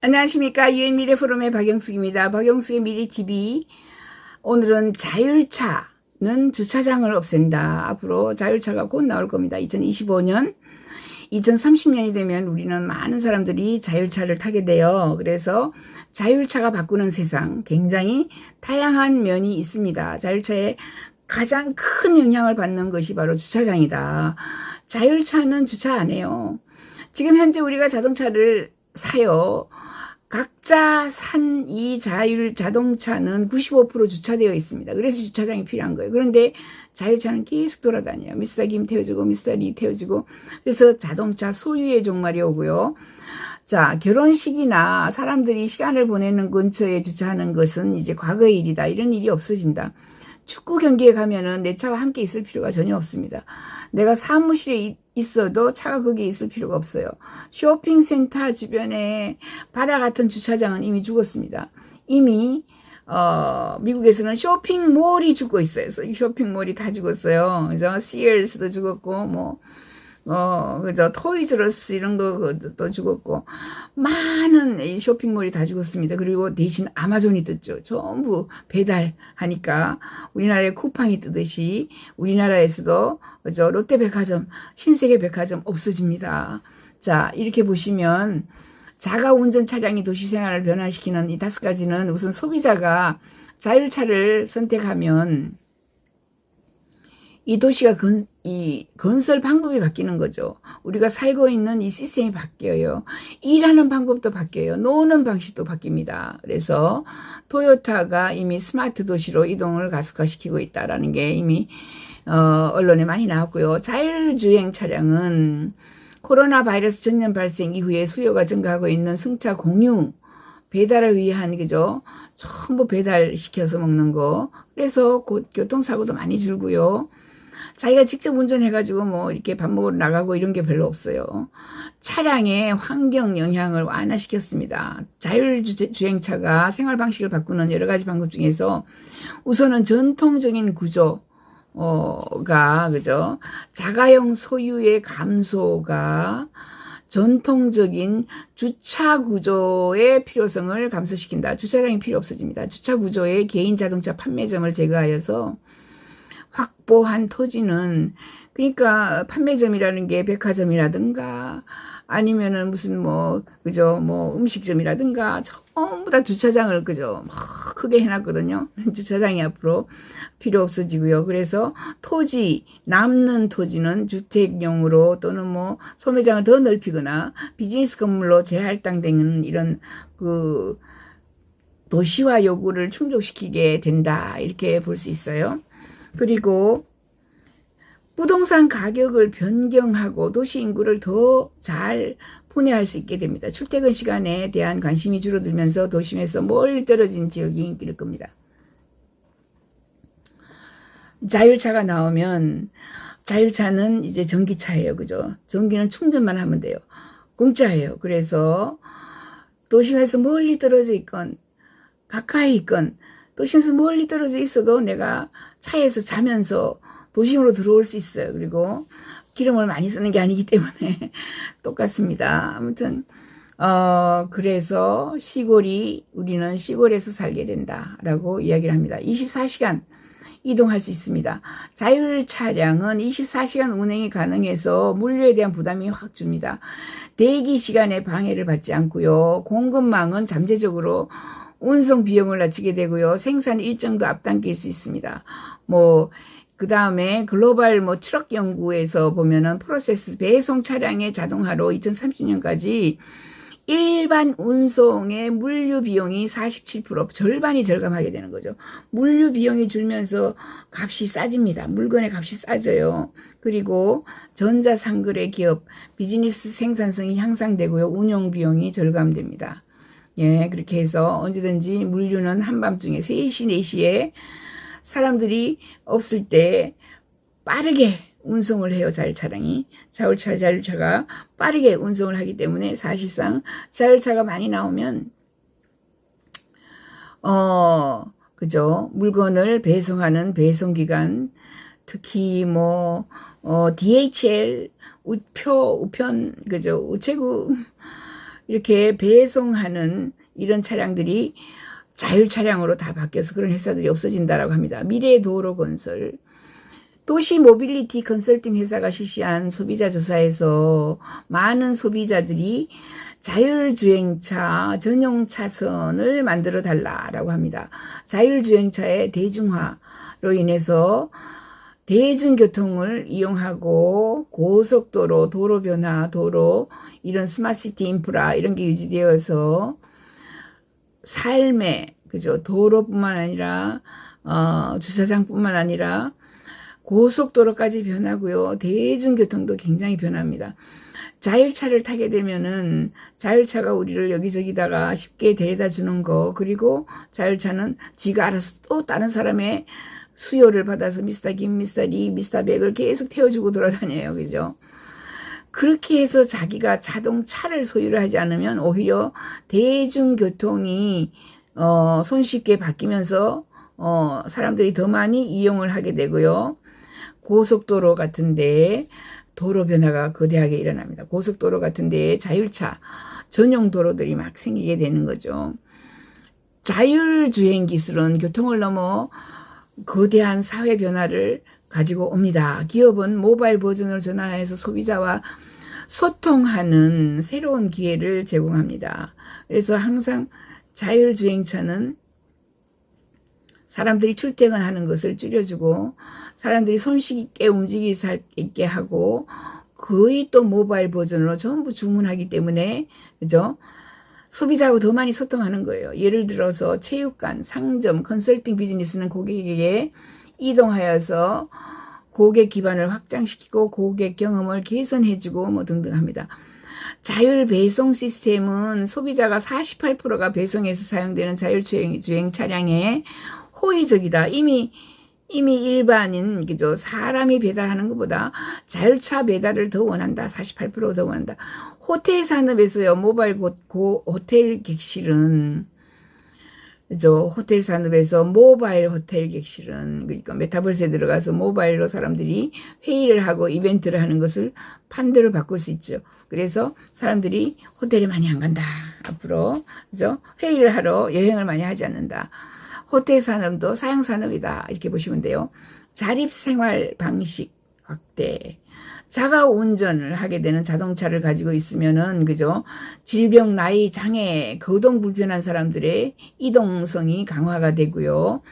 안녕하십니까. 유엔미래 포럼의 박영숙입니다. 박영숙의 미래TV. 오늘은 자율차는 주차장을 없앤다. 앞으로 자율차가 곧 나올 겁니다. 2025년, 2030년이 되면 우리는 많은 사람들이 자율차를 타게 돼요. 그래서 자율차가 바꾸는 세상, 굉장히 다양한 면이 있습니다. 자율차에 가장 큰 영향을 받는 것이 바로 주차장이다. 자율차는 주차 안 해요. 지금 현재 우리가 자동차를 사요. 각자 산 이 자율 자동차는 95% 주차되어 있습니다. 그래서 주차장이 필요한 거예요. 그런데 자율차는 계속 돌아다녀요. 미스터 김 태워주고 미스터 리 태워주고. 그래서 자동차 소유의 종말이 오고요. 자, 결혼식이나 사람들이 시간을 보내는 근처에 주차하는 것은 이제 과거의 일이다. 이런 일이 없어진다. 축구 경기에 가면은 내 차와 함께 있을 필요가 전혀 없습니다. 내가 사무실에 있어도 차가 거기에 있을 필요가 없어요. 쇼핑센터 주변에 바다 같은 주차장은 이미 죽었습니다. 이미 미국에서는 쇼핑몰이 죽고 있어요. 쇼핑몰이 다 죽었어요. 그죠? 시어스도 죽었고 그죠? 토이즈러스 이런 거도 죽었고 많은 이 쇼핑몰이 다 죽었습니다. 그리고 대신 아마존이 떴죠. 전부 배달하니까 우리나라에 쿠팡이 뜨듯이 우리나라에서도 그죠? 롯데백화점, 신세계백화점 없어집니다. 자, 이렇게 보시면 자가운전 차량이 도시생활을 변화시키는 이 5가지는 우선 소비자가 자율차를 선택하면 이 도시가 건설 방법이 바뀌는 거죠. 우리가 살고 있는 이 시스템이 바뀌어요. 일하는 방법도 바뀌어요. 노는 방식도 바뀝니다. 그래서 토요타가 이미 스마트 도시로 이동을 가속화시키고 있다라는 게 이미 언론에 많이 나왔고요. 자율주행 차량은 코로나 바이러스 전염 발생 이후에 수요가 증가하고 있는 승차 공유, 배달을 위한, 그죠? 전부 배달시켜서 먹는 거. 그래서 교통사고도 많이 줄고요. 자기가 직접 운전해가지고 이렇게 밥 먹으러 나가고 이런 게 별로 없어요. 차량의 환경 영향을 완화시켰습니다. 자율주행차가 생활 방식을 바꾸는 여러 가지 방법 중에서 우선은 전통적인 구조, 그죠? 자가용 소유의 감소가 전통적인 주차 구조의 필요성을 감소시킨다. 주차장이 필요 없어집니다. 주차 구조의 개인 자동차 판매점을 제거하여서 확보한 토지는, 그러니까 판매점이라는 게 백화점이라든가 아니면은 무슨 그죠? 음식점이라든가 전부 다 주차장을 그죠? 크게 해놨거든요. 주차장이 앞으로 필요 없어지고요. 그래서 남는 토지는 주택용으로 또는 소매장을 더 넓히거나 비즈니스 건물로 재할당되는 이런 도시화 요구를 충족시키게 된다. 이렇게 볼 수 있어요. 그리고 부동산 가격을 변경하고 도시 인구를 더 잘 분해할 수 있게 됩니다. 출퇴근 시간에 대한 관심이 줄어들면서 도심에서 멀리 떨어진 지역이 인기를 끕니다. 자율차가 나오면 자율차는 이제 전기차예요. 그죠? 전기는 충전만 하면 돼요. 공짜예요. 그래서 도심에서 멀리 떨어져 있건 가까이 있건 도심에서 멀리 떨어져 있어도 내가 차에서 자면서 도심으로 들어올 수 있어요. 그리고 기름을 많이 쓰는 게 아니기 때문에 똑같습니다. 아무튼 그래서 우리는 시골에서 살게 된다라고 이야기를 합니다. 24시간 이동할 수 있습니다. 자율 차량은 24시간 운행이 가능해서 물류에 대한 부담이 확 줍니다. 대기 시간에 방해를 받지 않고요. 공급망은 잠재적으로 운송 비용을 낮추게 되고요. 생산 일정도 앞당길 수 있습니다. 그 다음에 글로벌 트럭 연구에서 보면은 프로세스 배송 차량의 자동화로 2030년까지 일반 운송의 물류 비용이 47% 절반이 절감하게 되는 거죠. 물류 비용이 줄면서 값이 싸집니다. 물건의 값이 싸져요. 그리고 전자상거래 기업 비즈니스 생산성이 향상되고요. 운용 비용이 절감됩니다. 예, 그렇게 해서 언제든지 물류는 한밤중에 3시, 4시에 사람들이 없을 때 빠르게 운송을 해요. 자율차가 빠르게 운송을 하기 때문에 사실상 자율차가 많이 나오면 그죠? 물건을 배송하는 배송기관, 특히 DHL, 우편, 그죠? 우체국 이렇게 배송하는 이런 차량들이 자율 차량으로 다 바뀌어서 그런 회사들이 없어진다라고 합니다. 미래도로건설, 도시 모빌리티 컨설팅 회사가 실시한 소비자 조사에서 많은 소비자들이 자율주행차 전용 차선을 만들어 달라라고 합니다. 자율주행차의 대중화로 인해서 대중교통을 이용하고 고속도로, 도로변화, 도로, 이런 스마트시티 인프라 이런 게 유지되어서 삶의 그죠 도로뿐만 아니라 주차장뿐만 아니라 고속도로까지 변하고요. 대중교통도 굉장히 변합니다. 자율차를 타게 되면은 자율차가 우리를 여기저기다가 쉽게 데려다 주는 거, 그리고 자율차는 지가 알아서 또 다른 사람의 수요를 받아서 미스터 김, 미스터 리, 미스터 백을 계속 태워주고 돌아다녀요. 그죠? 그렇게 해서 자기가 자동차를 소유를 하지 않으면 오히려 대중교통이 손쉽게 바뀌면서 사람들이 더 많이 이용을 하게 되고요. 고속도로 같은데 도로 변화가 거대하게 일어납니다. 고속도로 같은데 자율차 전용 도로들이 막 생기게 되는 거죠. 자율주행 기술은 교통을 넘어 거대한 사회 변화를 가지고 옵니다. 기업은 모바일 버전으로 전환해서 소비자와 소통하는 새로운 기회를 제공합니다. 그래서 항상 자율주행차는 사람들이 출퇴근하는 것을 줄여주고 사람들이 손쉽게 움직일 수 있게 하고 거의 또 모바일 버전으로 전부 주문하기 때문에 그죠? 소비자하고 더 많이 소통하는 거예요. 예를 들어서 체육관, 상점, 컨설팅 비즈니스는 고객에게 이동하여서 고객 기반을 확장시키고 고객 경험을 개선해주고 뭐 등등 합니다. 자율 배송 시스템은 소비자가 48%가 배송에서 사용되는 자율주행 차량에 호의적이다. 이미 일반인 그죠 사람이 배달하는 것보다 자율차 배달을 더 원한다. 48% 더 원한다. 호텔 산업에서요 모바일 호텔 객실은 그죠 호텔 산업에서 모바일 호텔 객실은 그러니까 메타버스에 들어가서 모바일로 사람들이 회의를 하고 이벤트를 하는 것을 판도를 바꿀 수 있죠. 그래서 사람들이 호텔에 많이 안 간다. 앞으로 그죠 회의를 하러 여행을 많이 하지 않는다. 호텔 산업도 사양 산업이다. 이렇게 보시면 돼요. 자립 생활 방식 확대. 자가 운전을 하게 되는 자동차를 가지고 있으면은 그죠? 질병, 나이, 장애, 거동 불편한 사람들의 이동성이 강화가 되고요.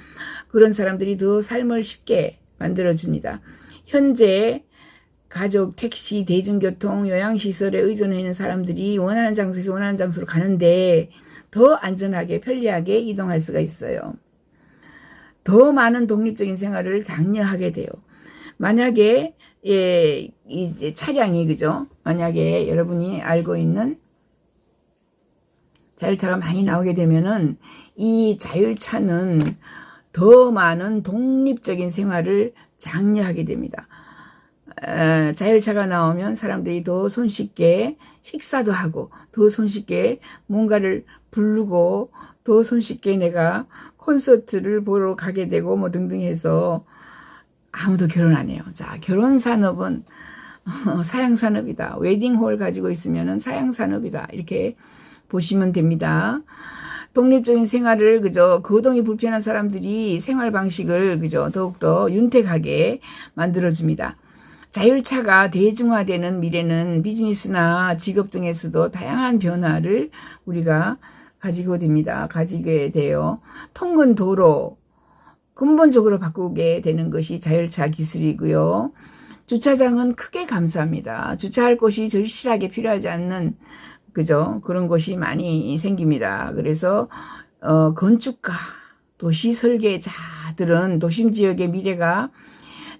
그런 사람들이 더 삶을 쉽게 만들어 줍니다. 현재 가족, 택시, 대중교통, 요양시설에 의존해 있는 사람들이 원하는 장소에서 원하는 장소로 가는데 더 안전하게 편리하게 이동할 수가 있어요. 더 많은 독립적인 생활을 장려하게 돼요. 만약에 이제 차량이 그죠? 만약에 여러분이 알고 있는 자율차가 많이 나오게 되면은 이 자율차는 더 많은 독립적인 생활을 장려하게 됩니다. 자율차가 나오면 사람들이 더 손쉽게 식사도 하고 더 손쉽게 뭔가를 부르고 더 손쉽게 내가 콘서트를 보러 가게 되고 뭐 등등 해서 아무도 결혼 안 해요. 자, 결혼 산업은 사양 산업이다. 웨딩홀 가지고 있으면은 사양 산업이다. 이렇게 보시면 됩니다. 독립적인 생활을 그저 거동이 불편한 사람들이 생활 방식을 그저 더욱더 윤택하게 만들어 줍니다. 자율차가 대중화되는 미래는 비즈니스나 직업 등에서도 다양한 변화를 우리가 가지게 돼요. 통근 도로 근본적으로 바꾸게 되는 것이 자율차 기술이고요. 주차장은 크게 감소합니다. 주차할 곳이 절실하게 필요하지 않는 그죠? 그런 곳이 많이 생깁니다. 그래서 건축가, 도시 설계자들은 도심 지역의 미래가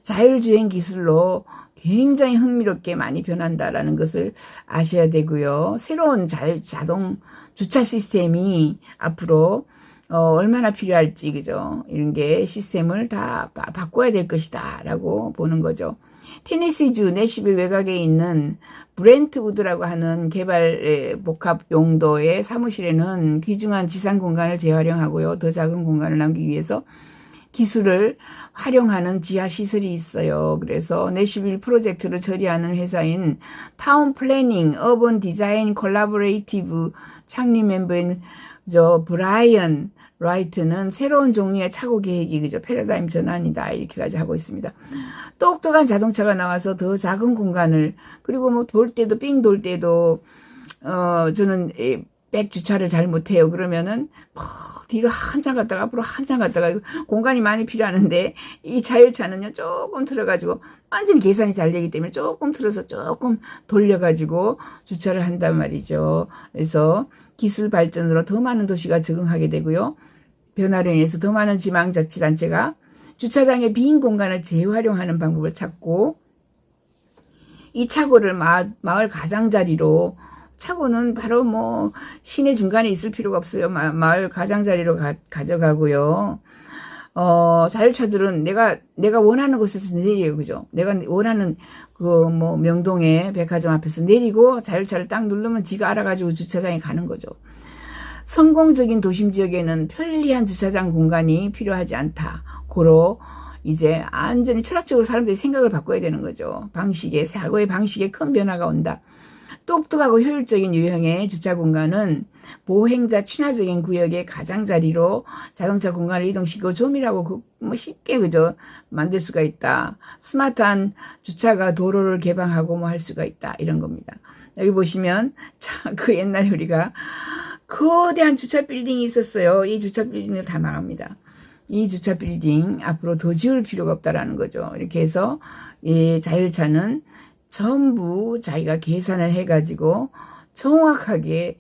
자율주행 기술로 굉장히 흥미롭게 많이 변한다라는 것을 아셔야 되고요. 새로운 자동 주차 시스템이 앞으로 얼마나 필요할지 그죠? 이런 게 시스템을 다 바꿔야 될 것이다 라고 보는 거죠. 테네시주 내시빌 외곽에 있는 브렌트우드라고 하는 개발 복합 용도의 사무실에는 귀중한 지상 공간을 재활용하고요. 더 작은 공간을 남기기 위해서 기술을 활용하는 지하 시설이 있어요. 그래서 내시빌 프로젝트를 처리하는 회사인 타운 플래닝 어번 디자인 콜라보레이티브 창립 멤버인 브라이언 라이트는 새로운 종류의 차고 계획이 패러다임 전환이다 이렇게까지 하고 있습니다. 똑똑한 자동차가 나와서 더 작은 공간을, 그리고 뭐 돌 때도 삥 돌 때도 저는 백 주차를 잘 못해요. 그러면은 뒤로 한참 갔다가 앞으로 한참 갔다가 공간이 많이 필요하는데, 이 자율차는요 조금 틀어가지고 완전히 계산이 잘 되기 때문에 조금 틀어서 조금 돌려가지고 주차를 한단 말이죠. 그래서 기술 발전으로 더 많은 도시가 적응하게 되고요. 변화로 인해서 더 많은 지방자치단체가 주차장의 빈 공간을 재활용하는 방법을 찾고, 이 차고를 마을 가장자리로, 차고는 바로 뭐 시내 중간에 있을 필요가 없어요. 마을 가장자리로 가져가고요. 자율차들은 내가 원하는 곳에서 내려요. 그죠? 내가 원하는 뭐 명동의 백화점 앞에서 내리고 자율차를 딱 누르면 지가 알아가지고 주차장에 가는 거죠. 성공적인 도심 지역에는 편리한 주차장 공간이 필요하지 않다. 고로 이제 완전히 철학적으로 사람들이 생각을 바꿔야 되는 거죠. 사고의 방식에 큰 변화가 온다. 똑똑하고 효율적인 유형의 주차 공간은 보행자 친화적인 구역의 가장자리로 자동차 공간을 이동시키고 조밀하고 쉽게 만들 수가 있다. 스마트한 주차가 도로를 개방하고 할 수가 있다. 이런 겁니다. 여기 보시면 그 옛날에 우리가 거대한 주차 빌딩이 있었어요. 이 주차 빌딩을 다 망합니다. 이 주차 빌딩 앞으로 더 지을 필요가 없다라는 거죠. 이렇게 해서 이 자율차는 전부 자기가 계산을 해가지고 정확하게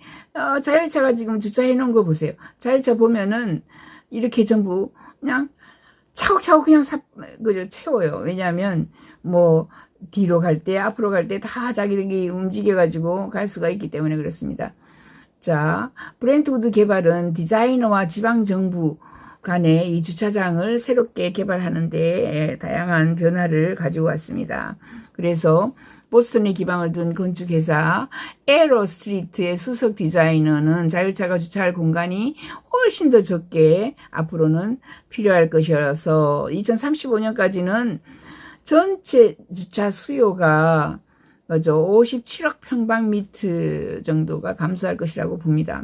자율차가 지금 주차해 놓은 거 보세요. 자율차 보면은 이렇게 전부 그냥 차곡차곡 그냥 채워요. 왜냐하면 뭐 뒤로 갈 때 앞으로 갈 때 다 자기들이 움직여가지고 갈 수가 있기 때문에 그렇습니다. 자, 브렌트우드 개발은 디자이너와 지방정부 간에 이 주차장을 새롭게 개발하는데 다양한 변화를 가지고 왔습니다. 그래서 보스턴에 기반을 둔 건축회사 에러 스트리트의 수석 디자이너는 자율차가 주차할 공간이 훨씬 더 적게 앞으로는 필요할 것이어서 2035년까지는 전체 주차 수요가 57억 평방미터 정도가 감소할 것이라고 봅니다.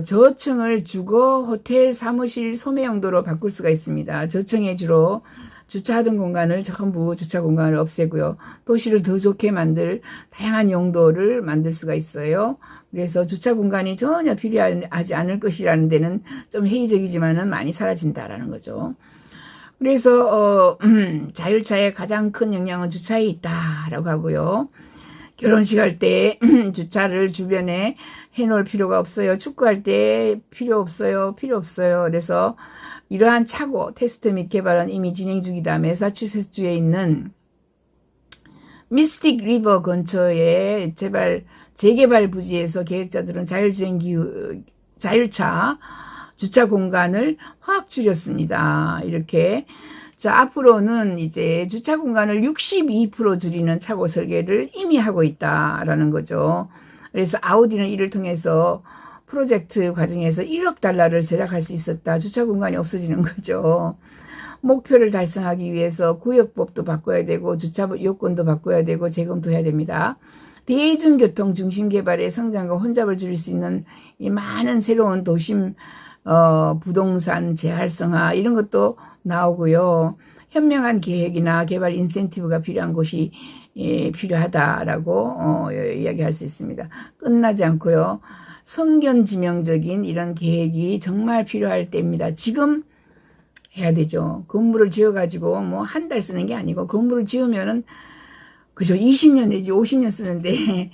저층을 주거, 호텔, 사무실, 소매 용도로 바꿀 수가 있습니다. 저층에 주로 주차하던 공간을 전부 주차 공간을 없애고요. 도시를 더 좋게 만들 다양한 용도를 만들 수가 있어요. 그래서 주차 공간이 전혀 필요하지 않을 것이라는 데는 좀 회의적이지만은 많이 사라진다라는 거죠. 그래서 자율차의 가장 큰 영향은 주차에 있다라고 하고요. 결혼식 할 때 주차를 주변에 해놓을 필요가 없어요. 축구할 때 필요 없어요. 그래서 이러한 차고 테스트 및 개발은 이미 진행 중이다. 매사추세츠주에 있는 미스틱 리버 근처의 재개발 부지에서 계획자들은 자율차 주차 공간을 확 줄였습니다. 이렇게. 자, 앞으로는 이제 주차 공간을 62% 줄이는 차고 설계를 이미 하고 있다라는 거죠. 그래서 아우디는 이를 통해서 프로젝트 과정에서 1억 달러를 절약할 수 있었다. 주차 공간이 없어지는 거죠. 목표를 달성하기 위해서 구역법도 바꿔야 되고 주차 요건도 바꿔야 되고 재검토해야 됩니다. 대중교통 중심 개발의 성장과 혼잡을 줄일 수 있는 이 많은 새로운 도심 부동산 재활성화 이런 것도 나오고요. 현명한 계획이나 개발 인센티브가 필요한 곳이 필요하다라고 이야기할 수 있습니다. 끝나지 않고요. 성견지명적인 이런 계획이 정말 필요할 때입니다. 지금 해야 되죠. 건물을 지어가지고 뭐 한 달 쓰는 게 아니고 건물을 지으면은 20년 내지 50년 쓰는데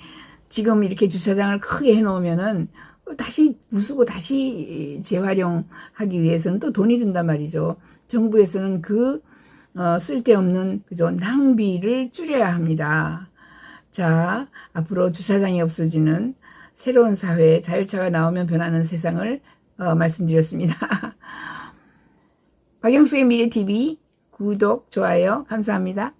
지금 이렇게 주차장을 크게 해놓으면은 다시 부수고 다시 재활용하기 위해서는 또 돈이 든단 말이죠. 정부에서는 쓸데없는 낭비를 줄여야 합니다. 자, 앞으로 주차장이 없어지는 새로운 사회, 자율차가 나오면 변하는 세상을 말씀드렸습니다. 박영숙의 미래TV 구독, 좋아요 감사합니다.